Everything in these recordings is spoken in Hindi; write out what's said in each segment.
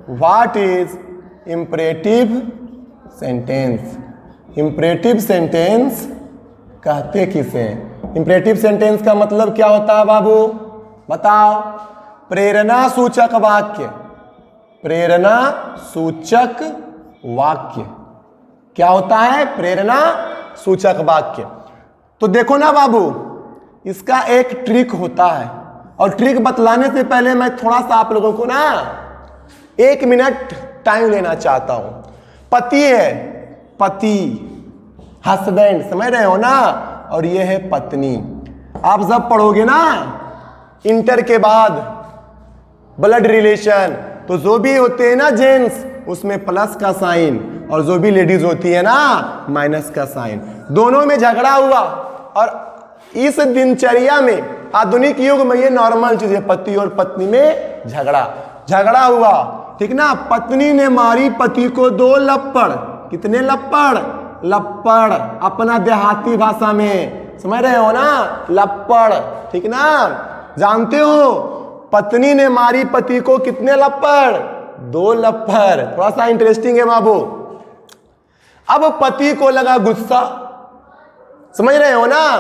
What is imperative sentence? Imperative sentence कहते किसे? इंपरेटिव सेंटेंस का मतलब क्या होता है बाबू, बताओ? प्रेरणा सूचक वाक्य। प्रेरणा सूचक वाक्य क्या होता है? प्रेरणा सूचक वाक्य। तो देखो ना बाबू, इसका एक ट्रिक होता है, और ट्रिक बतलाने से पहले मैं थोड़ा सा आप लोगों को ना 1 मिनट टाइम लेना चाहता हूं। पति है, पति, हस्बैंड, समझ रहे हो ना? और ये है पत्नी। आप जब पढ़ोगे ना इंटर के बाद ब्लड रिलेशन, तो जो भी होते हैं ना जेंट्स, उसमें प्लस का साइन, और जो भी लेडीज होती है ना माइनस का साइन। दोनों में झगड़ा हुआ, और इस दिनचर्या में, आधुनिक युग में ये नॉर्मल चीज है, पति और पत्नी में झगड़ा हुआ, ठीक ना? पत्नी ने मारी पति को 2 लप्पड़। कितने लप्पड़? लप्पड़, अपना देहाती भाषा में, समझ रहे हो ना? लप्पड़, ठीक ना? जानते हो पत्नी ने मारी पति को कितने लप्पड़? 2 लप्पड़। थोड़ा सा इंटरेस्टिंग है बाबू। अब पति को लगा गुस्सा, समझ रहे हो ना?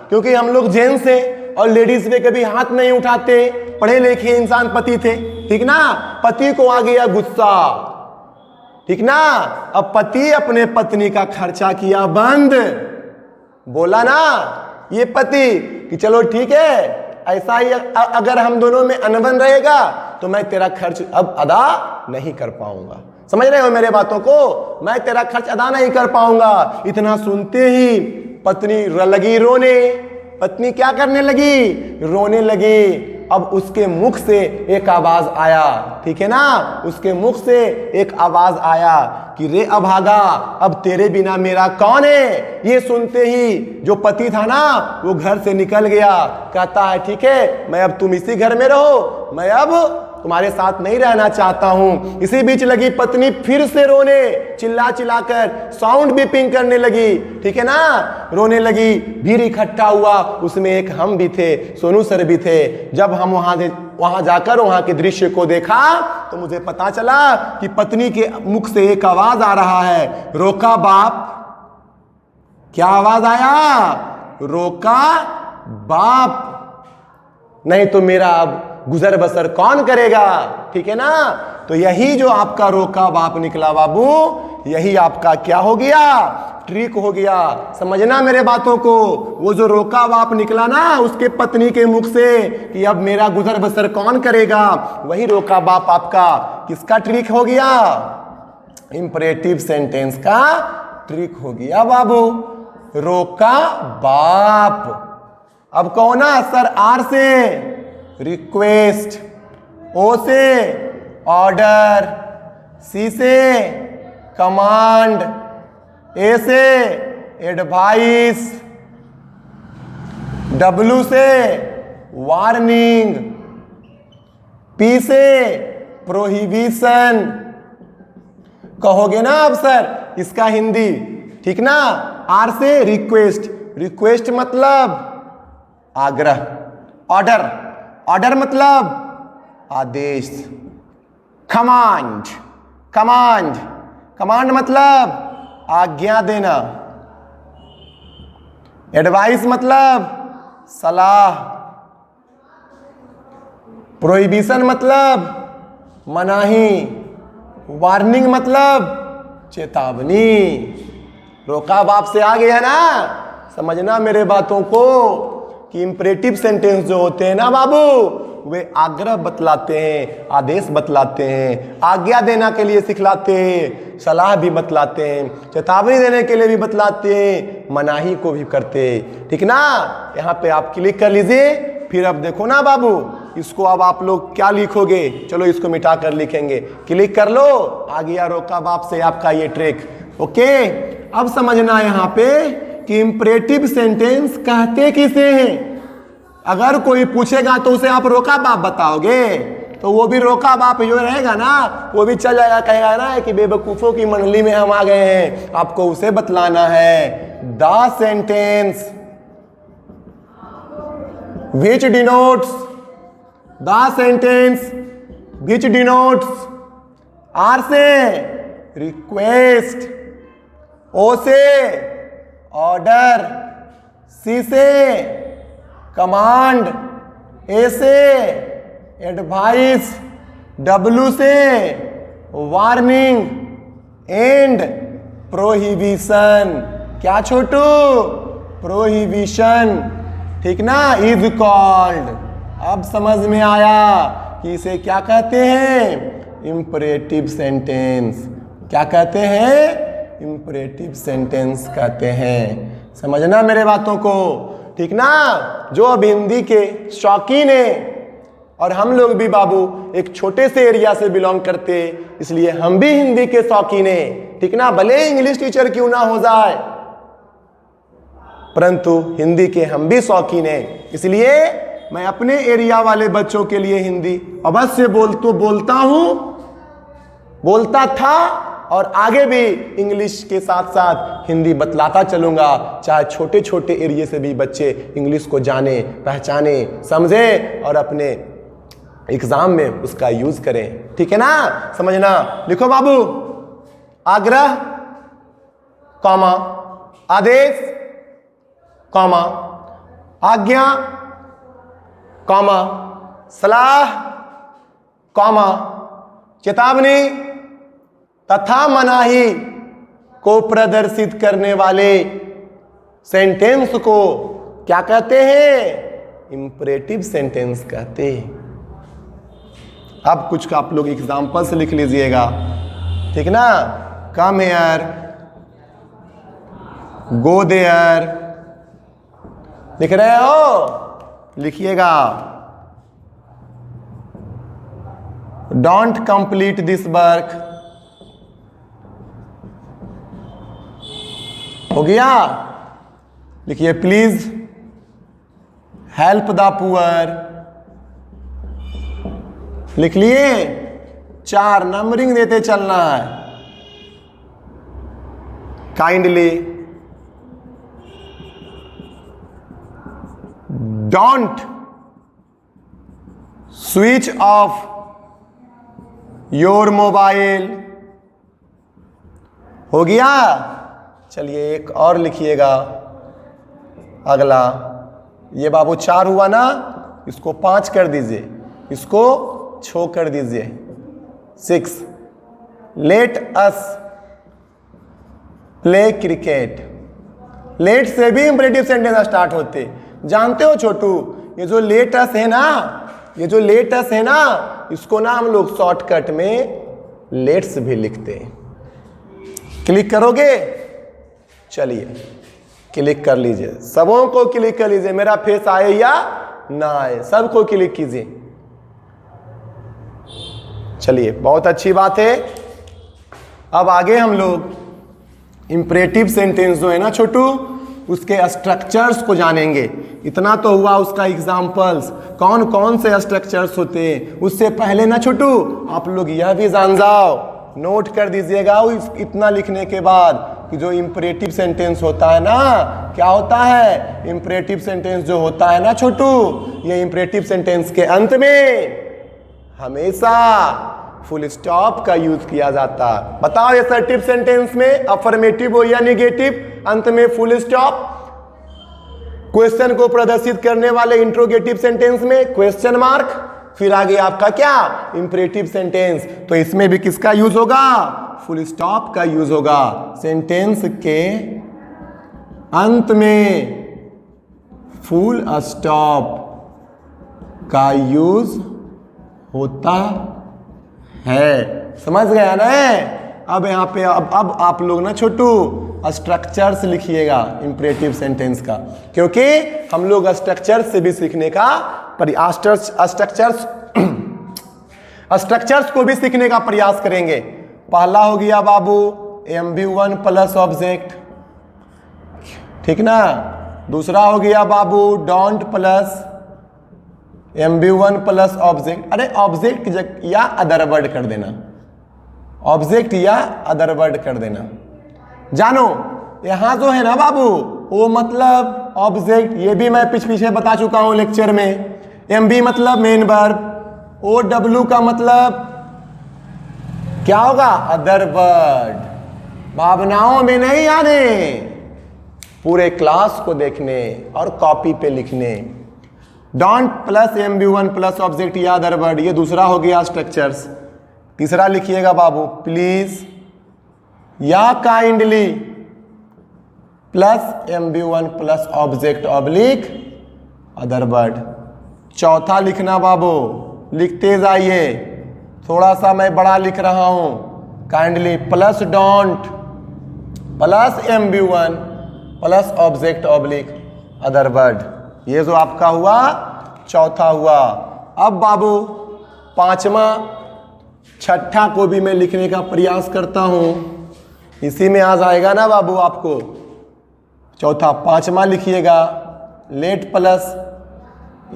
क्योंकि हम लोग जेंट्स हैं और लेडीज पे कभी हाथ नहीं उठाते, पढ़े लिखे इंसान पति थे, ठीक ना? पति को आ गया गुस्सा, ठीक ना? अब पति अपने पत्नी का खर्चा किया बंद। बोला ना ये पति कि चलो ठीक है, ऐसा ही अगर हम दोनों में अनबन रहेगा तो मैं तेरा खर्च अब अदा नहीं कर पाऊंगा। समझ रहे हो मेरे बातों को? मैं तेरा खर्च अदा नहीं कर पाऊंगा। इतना सुनते ही पत्नी लगी रोने। पत्नी क्या करने लगी? रोने लगी। अब उसके मुख से एक आवाज आया, ठीक है ना? उसके मुख से एक आवाज आया कि रे अभागा, अब तेरे बिना मेरा कौन है? ये सुनते ही जो पति था ना वो घर से निकल गया। कहता है ठीक है, मैं अब तुम इसी घर में रहो, मैं अब तुम्हारे साथ नहीं रहना चाहता हूं। इसी बीच लगी पत्नी फिर से रोने, चिल्ला चिल्लाकर साउंड बीपिंग करने लगी, ठीक है ना? रोने लगी। भीड़ इकट्ठा हुआ, उसमें एक हम भी थे, सोनू सर भी थे। जब हम वहां जाकर वहां के दृश्य को देखा तो मुझे पता चला कि पत्नी के मुख से एक आवाज आ रहा है, रोका बाप। क्या आवाज आया? रोका बाप, नहीं तो मेरा अब गुजर बसर कौन करेगा, ठीक है ना? तो यही जो आपका रोका बाप निकला बाबू, यही आपका क्या हो गया? ट्रिक हो गया। समझना मेरे बातों को। वो जो रोका बाप निकला ना उसके पत्नी के मुख से कि अब मेरा गुजर बसर कौन करेगा, वही रोका बाप आपका किसका ट्रिक हो गया? इंपरेटिव सेंटेंस का ट्रिक हो गया बाबू। रोका बाप। अब कौन ना सर? आर से रिक्वेस्ट, ओ से ऑर्डर, सी से कमांड, ए से एडवाइस, डब्ल्यू से वार्निंग, पी से प्रोहिबिशन। कहोगे ना आप सर इसका हिंदी, ठीक ना? आर से रिक्वेस्ट, रिक्वेस्ट मतलब आग्रह, ऑर्डर, ऑर्डर मतलब आदेश, कमांड, कमांड, कमांड मतलब आज्ञा देना, एडवाइस मतलब सलाह, प्रोहिबिशन मतलब मनाही, वार्निंग मतलब चेतावनी। रोका बाप से आ गया ना? समझना मेरे बातों को कि इंपरेटिव सेंटेंस जो होते हैं ना बाबू, वे आग्रह बतलाते हैं, आदेश बतलाते हैं, आज्ञा देना के लिए सिखलाते हैं, सलाह भी बतलाते हैं, चेतावनी देने के लिए भी बतलाते हैं, मनाही को भी करते हैं, ठीक ना? यहाँ पे आप क्लिक कर लीजिए। फिर अब देखो ना बाबू, इसको अब आप लोग क्या लिखोगे? चलो इसको मिटा कर लिखेंगे। क्लिक कर लो, आ गया रोका बाप से आपका ये ट्रिक। ओके, अब समझना यहाँ पे कि इंपरेटिव सेंटेंस कहते किसे हैं। अगर कोई पूछेगा तो उसे आप रोका बाप बताओगे, तो वो भी रोका बाप जो रहेगा ना वो भी चल जाएगा, कहेगा ना कि बेवकूफों की मंडली में हम आ गए हैं, आपको उसे बतलाना है। The sentence which denotes, the sentence which denotes R से रिक्वेस्ट, ओ से ऑर्डर, सी से कमांड, ए से एडवाइस, डब्ल्यू से वार्निंग, एंड प्रोहिबिशन। क्या छोटू? प्रोहिबिशन, ठीक ना, इज कॉल्ड। अब समझ में आया कि इसे क्या कहते हैं? Imperative sentence. क्या कहते हैं? इंपरेटिव सेंटेंस कहते हैं। समझना मेरे बातों को, ठीक ना। जो अब हिंदी के शौकीन है, और हम लोग भी बाबू एक छोटे से एरिया से बिलोंग करते, इसलिए हम भी हिंदी के शौकीन है, ठीक ना। भले इंग्लिश टीचर क्यों ना हो जाए, परंतु हिंदी के हम भी शौकीन हैं। इसलिए मैं अपने एरिया वाले बच्चों के लिए हिंदी अवश्य बोलता हूं, बोलता था, और आगे भी इंग्लिश के साथ साथ हिंदी बतलाता चलूंगा, चाहे छोटे छोटे एरिया से भी बच्चे इंग्लिश को जाने, पहचाने, समझे और अपने एग्जाम में उसका यूज करें, ठीक है ना। समझना, लिखो बाबू। आग्रह, कॉमा, आदेश, कॉमा, आज्ञा, कॉमा, सलाह, कॉमा, चेतावनी तथा मनाही को प्रदर्शित करने वाले सेंटेंस को क्या कहते हैं? इंपरेटिव सेंटेंस कहते हैं। अब कुछ आप लोग एग्जाम्पल्स लिख लीजिएगा, ठीक ना। कम हेयर, गो देयर, लिख रहे हो? लिखिएगा। डोंट कंप्लीट दिस वर्क, हो गया। लिखिए प्लीज हेल्प द पुअर, लिख लिए। 4 नंबरिंग देते चलना है। Kindly, don't switch off your mobile, हो गया। चलिए एक और लिखिएगा, अगला। ये बाबू 4 हुआ ना, इसको 5 कर दीजिए, इसको 6 कर दीजिए। 6, let us play cricket. Let से भी इंपरेटिव सेंटेंस स्टार्ट होते, जानते हो छोटू। ये जो लेट अस है ना, ये जो लेट अस है ना, इसको ना हम लोग शॉर्टकट में लेट्स भी लिखते हैं। क्लिक करोगे? चलिए क्लिक कर लीजिए, सबों को क्लिक कर लीजिए, मेरा फेस आए या ना आए, सबको क्लिक कीजिए। चलिए बहुत अच्छी बात है। अब आगे हम लोग इंपरेटिव सेंटेंस जो है ना छोटू, उसके स्ट्रक्चर्स को जानेंगे। इतना तो हुआ उसका एग्जाम्पल्स, कौन कौन से स्ट्रक्चर्स होते हैं। उससे पहले ना छोटू आप लोग यह भी जान जाओ, नोट कर दीजिएगा इतना लिखने के बाद, कि जो इंपरेटिव सेंटेंस होता है ना, क्या होता है? इंपरेटिव सेंटेंस जो होता है ना छोटू, ये इंपरेटिव सेंटेंस के अंत में हमेशा फुल स्टॉप का यूज किया जाता। बताओ असर्टिव सेंटेंस में अफर्मेटिव हो या निगेटिव, अंत में फुल स्टॉप। क्वेश्चन को प्रदर्शित करने वाले इंट्रोगेटिव सेंटेंस में क्वेश्चन मार्क, फिर आगे आपका क्या? Imperative sentence. तो इसमें भी किसका यूज होगा? फुल स्टॉप का यूज होगा। सेंटेंस के अंत में फुल स्टॉप का यूज होता है। समझ गया ना? अब यहाँ पे अब आप लोग ना छोटू स्ट्रक्चर्स लिखिएगा इंपरेटिव सेंटेंस का, क्योंकि हम लोग स्ट्रक्चर्स से भी सीखने का स्ट्रक्चर्स को भी सीखने का प्रयास करेंगे। पहला हो गया बाबू MV1 प्लस ऑब्जेक्ट, ठीक ना। दूसरा हो गया बाबू don't plus MV1 plus object. अरे ऑब्जेक्ट या अदर वर्ड कर देना, ऑब्जेक्ट या अदर वर्ड कर देना। जानो यहां जो है ना बाबू, वो मतलब ऑब्जेक्ट, ये भी मैं पीछे बता चुका हूं लेक्चर में। MV मतलब मेन वर्ब, OW का मतलब क्या होगा? Other word. भावनाओं में नहीं आने, पूरे क्लास को देखने और कॉपी पे लिखने। Don't plus MB1 plus object या अदर वर्ड, ये दूसरा हो गया स्ट्रक्चर्स। तीसरा लिखिएगा बाबू प्लीज या kindly plus MB1 plus object oblique other word. चौथा लिखना बाबू, लिखते जाइए, थोड़ा सा मैं बड़ा लिख रहा हूं। Kindly plus don't plus MB1 plus object oblique other word. ये जो आपका हुआ चौथा हुआ। अब बाबू पांचवा छठा को भी मैं लिखने का प्रयास करता हूं, इसी में आ जाएगा ना बाबू आपको। चौथा पांचवा लिखिएगा, लेट प्लस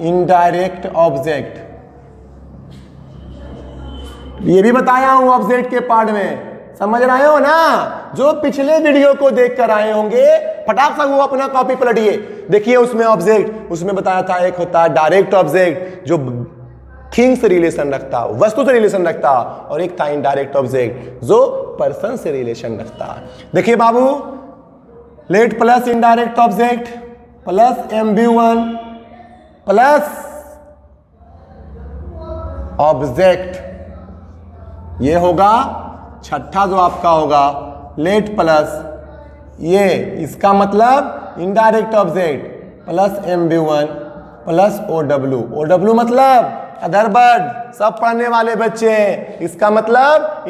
इनडायरेक्ट ऑब्जेक्ट। ये भी बताया हूं ऑब्जेक्ट के पार्ट में, समझ रहे हो ना? जो पिछले वीडियो को देख कर आए होंगे फटाक से वो अपना कॉपी पलटिए, देखिए उसमें ऑब्जेक्ट, उसमें बताया था एक होता है डायरेक्ट ऑब्जेक्ट जो थिंग से रिलेशन रखता, वस्तु से रिलेशन रखता, और एक था इनडायरेक्ट ऑब्जेक्ट जो पर्सन से रिलेशन रखता। देखिए बाबू, let plus indirect object plus MB1 plus object, ये होगा छठा जो आपका होगा लेट प्लस ये, इसका मतलब indirect object plus MB1 plus OW मतलब अदर वर्ड। सब पढ़ने वाले बच्चे, इसका मतलब